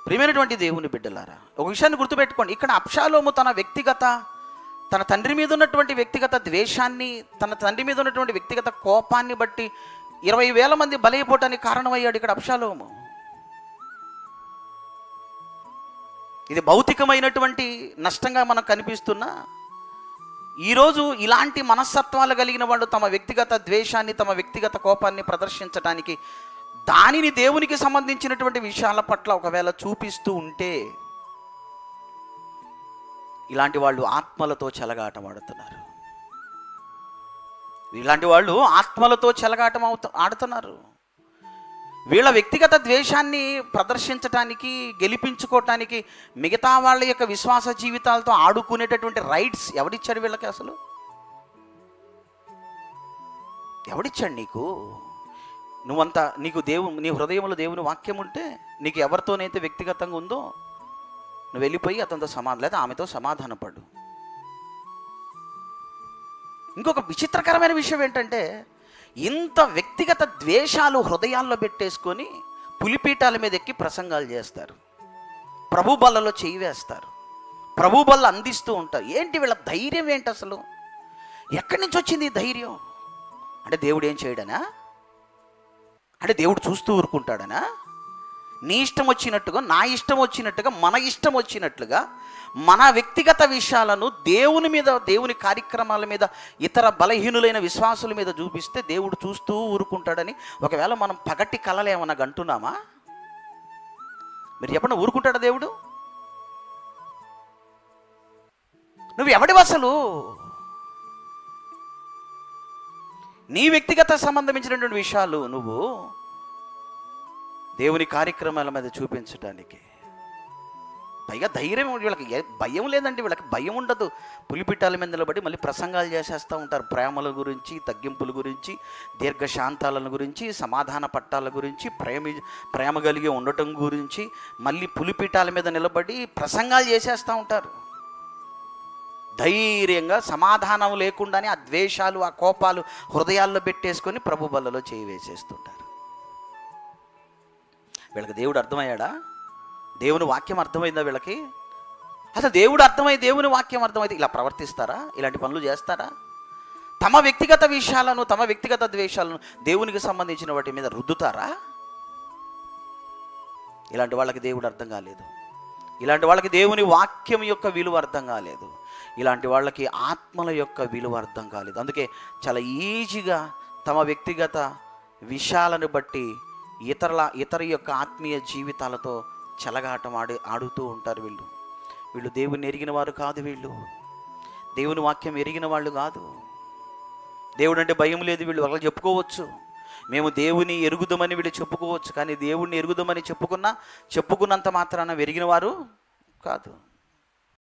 ప్రియమైనటువంటి దేవుని బిడ్డలారా, ఒక విషయాన్ని గుర్తుపెట్టుకోండి. ఇక్కడ అబ్షాలోము తన తండ్రి మీద ఉన్నటువంటి వ్యక్తిగత ద్వేషాన్ని, తన తండ్రి మీద ఉన్నటువంటి వ్యక్తిగత కోపాన్ని బట్టి 20,000 మంది బలైపోవటానికి కారణమయ్యాడు ఇక్కడ అబ్షాలోము. ఇది భౌతికమైనటువంటి నష్టంగా మనకు కనిపిస్తున్నా, ఈరోజు ఇలాంటి మనస్తత్వాలు కలిగిన వాళ్ళు తమ వ్యక్తిగత ద్వేషాన్ని, తమ వ్యక్తిగత కోపాన్ని ప్రదర్శించడానికి, దానిని దేవునికి సంబంధించినటువంటి విషయాల పట్ల ఒకవేళ చూపిస్తూ ఉంటే, ఇలాంటి వాళ్ళు ఆత్మలతో చెలగాటమాడుతున్నారు. ఇలాంటి వాళ్ళు ఆత్మలతో చెలగాటం ఆడుతున్నారు. వీళ్ళ వ్యక్తిగత ద్వేషాన్ని ప్రదర్శించటానికి, గెలిపించుకోవటానికి, మిగతా వాళ్ళ యొక్క విశ్వాస జీవితాలతో ఆడుకునేటటువంటి రైట్స్ ఎవడిచ్చాడు వీళ్ళకి? అసలు ఎవడిచ్చాడు నీకు? నీకు నీ హృదయంలో దేవుని వాక్యం ఉంటే, నీకు ఎవరితోనైతే వ్యక్తిగతంగా ఉందో నువ్వు వెళ్ళిపోయి అతనితో లేదా ఆమెతో సమాధానపడు. ఇంకొక విచిత్రకరమైన విషయం ఏంటంటే, ఇంత వ్యక్తిగత ద్వేషాలు హృదయాల్లో పెట్టేసుకొని పులిపీఠాల మీద ఎక్కి ప్రసంగాలు చేస్తారు, ప్రభు బల్లలో చేయి వేస్తారు, ప్రభు బల్ల అందిస్తూ ఉంటారు. ఏంటి వీళ్ళ ధైర్యం ఏంటి అసలు? ఎక్కడి నుంచి వచ్చింది ఈ ధైర్యం? అంటే దేవుడు ఏం చేయడనా? అంటే దేవుడు చూస్తూ ఊరుకుంటాడనా? నీ ఇష్టం వచ్చినట్టుగా, నా ఇష్టం వచ్చినట్టుగా, మన ఇష్టం వచ్చినట్లుగా మన వ్యక్తిగత విషయాలను దేవుని మీద, దేవుని కార్యక్రమాల మీద, ఇతర బలహీనులైన విశ్వాసుల మీద చూపిస్తే దేవుడు చూస్తూ ఊరుకుంటాడని ఒకవేళ మనం పగటి కలలు ఏమన్నా అంటున్నామా? మీరు చెప్పండి, ఊరుకుంటాడా దేవుడు? నువ్వు ఎవడివి అసలు? నీ వ్యక్తిగత సంబంధించినటువంటి విషయాలు నువ్వు దేవుని కార్యక్రమాల మీద చూపించడానికి, పైగా ధైర్యం, వీళ్ళకి భయం లేదండి, వీళ్ళకి భయం ఉండదు. పులిపిట్టాల మీద నిలబడి మళ్ళీ ప్రసంగాలు చేసేస్తూ ఉంటారు, ప్రేమల గురించి, తగ్గింపుల గురించి, దీర్ఘశాంతాల గురించి, సమాధాన పట్టాల గురించి, ప్రేమ కలిగి ఉండటం గురించి మళ్ళీ పులిపిట్టాల మీద నిలబడి ప్రసంగాలు చేసేస్తూ ఉంటారు. ధైర్యంగా సమాధానం లేకుండానే ఆ ద్వేషాలు, ఆ కోపాలు హృదయాల్లో పెట్టేసుకొని ప్రభు బల్లలో చేయి వేసేస్తుంటారు. వీళ్ళకి దేవుడు అర్థమయ్యాడా? దేవుని వాక్యం అర్థమైందా వీళ్ళకి? అసలు దేవుడు అర్థమై, దేవుని వాక్యం అర్థమైతే ఇలా ప్రవర్తిస్తారా? ఇలాంటి పనులు చేస్తారా? తమ వ్యక్తిగత విషయాలను, తమ వ్యక్తిగత ద్వేషాలను దేవునికి సంబంధించిన వాటి మీద రుద్దుతారా? ఇలాంటి వాళ్ళకి దేవుడు అర్థం కాలేదు. ఇలాంటి వాళ్ళకి దేవుని వాక్యం యొక్క విలువ అర్థం కాలేదు. ఇలాంటి వాళ్ళకి ఆత్మల యొక్క విలువ అర్థం కాలేదు. అందుకే చాలా ఈజీగా తమ వ్యక్తిగత విషయాలను బట్టి ఇతర యొక్క ఆత్మీయ జీవితాలతో చెలగాటం ఆడుతూ ఉంటారు. వీళ్ళు దేవుని ఎరిగిన వారు కాదు, వీళ్ళు దేవుని వాక్యం ఎరిగిన వాళ్ళు కాదు. దేవుడు అంటే భయం లేదు వీళ్ళు ఒకళ్ళు చెప్పుకోవచ్చు, మేము దేవుని ఎరుగుదామని వీళ్ళు చెప్పుకోవచ్చు, కానీ దేవుడిని ఎరుగుదామని చెప్పుకున్నంత మాత్రాన ఎరిగిన వారు కాదు.